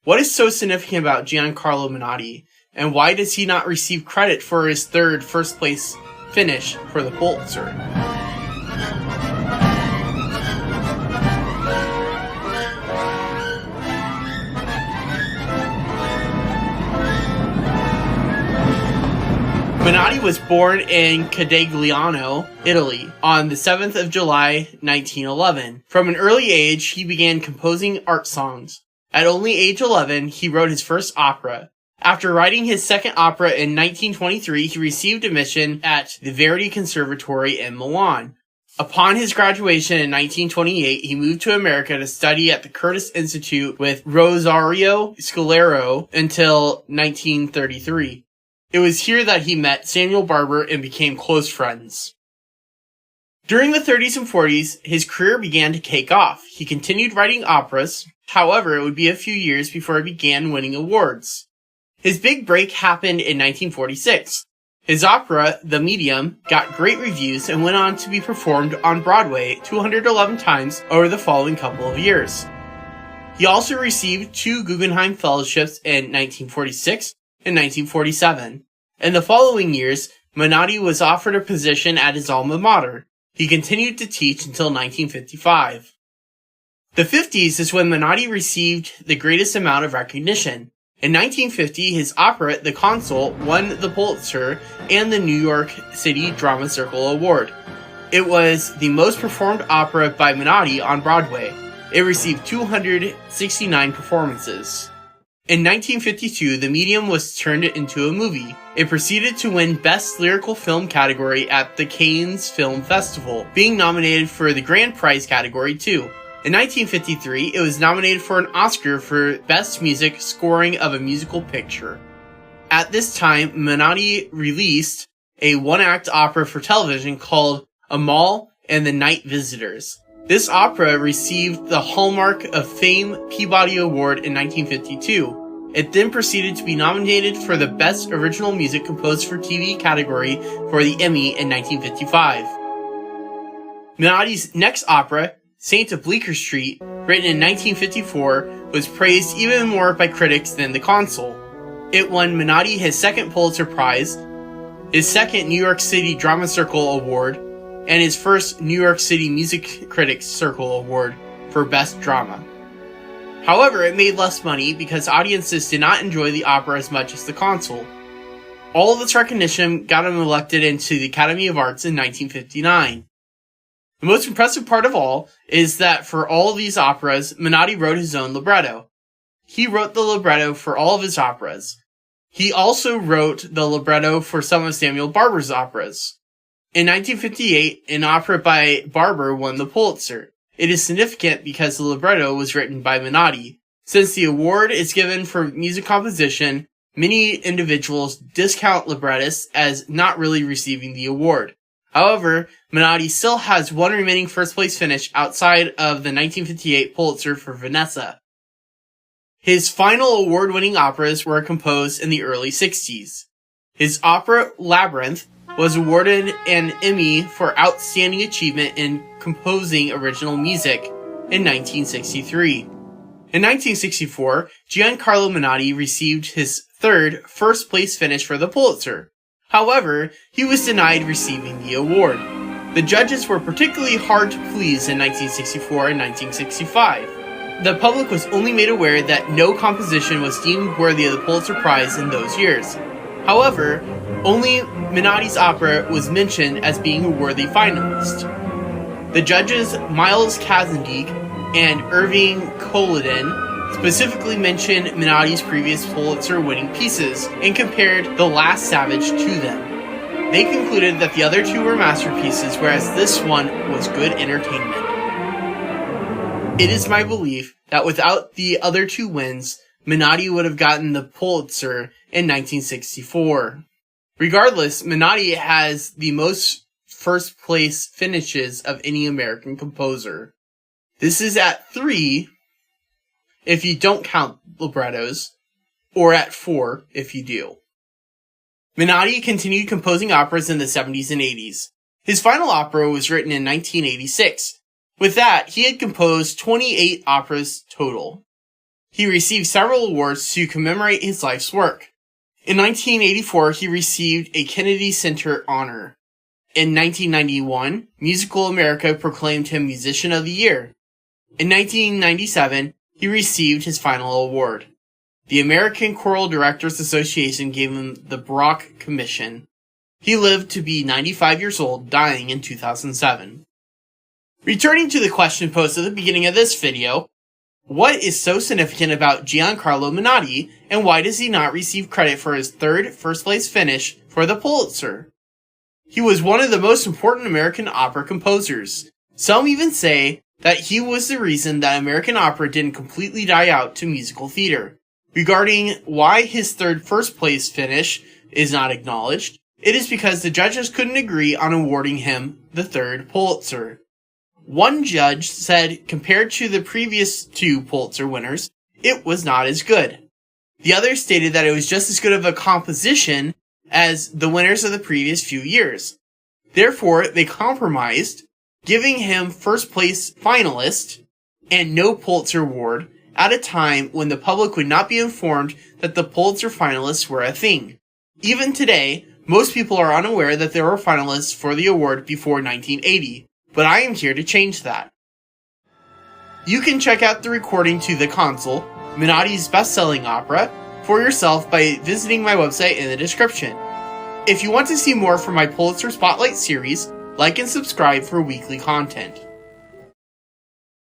What is so significant about Gian Carlo Menotti, and why does he not receive credit for his third first-place finish for the Pulitzer? Menotti was born in Cadigliano, Italy, on the 7th of July, 1911. From an early age, he began composing art songs. At only age 11, he wrote his first opera. After writing his second opera in 1923, he received admission at the Verdi Conservatory in Milan. Upon his graduation in 1928, he moved to America to study at the Curtis Institute with Rosario Scalero until 1933. It was here that he met Samuel Barber and became close friends. During the 30s and 40s, his career began to take off. He continued writing operas. However, it would be a few years before he began winning awards. His big break happened in 1946. His opera, The Medium, got great reviews and went on to be performed on Broadway 211 times over the following couple of years. He also received 2 Guggenheim Fellowships in 1946 and 1947. In the following years, Menotti was offered a position at his alma mater. He continued to teach until 1955. The 50s is when Menotti received the greatest amount of recognition. In 1950, his opera, The Consul, won the Pulitzer and the New York City Drama Circle Award. It was the most performed opera by Menotti on Broadway. It received 269 performances. In 1952, The Medium was turned into a movie. It proceeded to win Best Lyrical Film category at the Cannes Film Festival, being nominated for the Grand Prize category too. In 1953, it was nominated for an Oscar for Best Music Scoring of a Musical Picture. At this time, Menotti released a one-act opera for television called Amal and the Night Visitors. This opera received the Hallmark of Fame Peabody Award in 1952. It then proceeded to be nominated for the Best Original Music Composed for TV category for the Emmy in 1955. Menotti's next opera, Saint of Bleecker Street, written in 1954, was praised even more by critics than The Consul. It won Menotti his second Pulitzer Prize, his second New York City Drama Circle Award, and his first New York City Music Critics Circle Award for Best Drama. However, it made less money because audiences did not enjoy the opera as much as The Consul. All of this recognition got him elected into the Academy of Arts in 1959. The most impressive part of all is that for all of these operas, Menotti wrote his own libretto. He wrote the libretto for all of his operas. He also wrote the libretto for some of Samuel Barber's operas. In 1958, an opera by Barber won the Pulitzer. It is significant because the libretto was written by Menotti. Since the award is given for music composition, many individuals discount librettists as not really receiving the award. However, Menotti still has one remaining first-place finish outside of the 1958 Pulitzer for Vanessa. His final award-winning operas were composed in the early 60s. His opera, Labyrinth, was awarded an Emmy for Outstanding Achievement in Composing Original Music in 1963. In 1964, Gian Carlo Menotti received his third first-place finish for the Pulitzer. However, he was denied receiving the award. The judges were particularly hard to please in 1964 and 1965. The public was only made aware that no composition was deemed worthy of the Pulitzer Prize in those years. However, only Menotti's opera was mentioned as being a worthy finalist. The judges Miles Kazandik and Irving Kolodin specifically mentioned Menotti's previous Pulitzer-winning pieces and compared The Last Savage to them. They concluded that the other two were masterpieces, whereas this one was good entertainment. It is my belief that without the other two wins, Menotti would have gotten the Pulitzer in 1964. Regardless, Menotti has the most first-place finishes of any American composer. This is at 3, if you don't count librettos, or at 4, if you do. Menotti continued composing operas in the 70s and 80s. His final opera was written in 1986. With that, he had composed 28 operas total. He received several awards to commemorate his life's work. In 1984, he received a Kennedy Center honor. In 1991, Musical America proclaimed him Musician of the Year. In 1997, he received his final award. The American Choral Directors Association gave him the Brock Commission. He lived to be 95 years old, dying in 2007. Returning to the question posed at the beginning of this video, what is so significant about Gian Carlo Menotti, and why does he not receive credit for his third first-place finish for the Pulitzer? He was one of the most important American opera composers. Some even say that he was the reason that American opera didn't completely die out to musical theater. Regarding why his third first-place finish is not acknowledged, it is because the judges couldn't agree on awarding him the third Pulitzer. One judge said compared to the previous two Pulitzer winners, it was not as good. The other stated that it was just as good of a composition as the winners of the previous few years. Therefore, they compromised, giving him first place finalist and no Pulitzer award at a time when the public would not be informed that the Pulitzer finalists were a thing. Even today, most people are unaware that there were finalists for the award before 1980. But I am here to change that. You can check out the recording to The Consul, Menotti's best-selling opera, for yourself by visiting my website in the description. If you want to see more from my Pulitzer Spotlight series, like and subscribe for weekly content.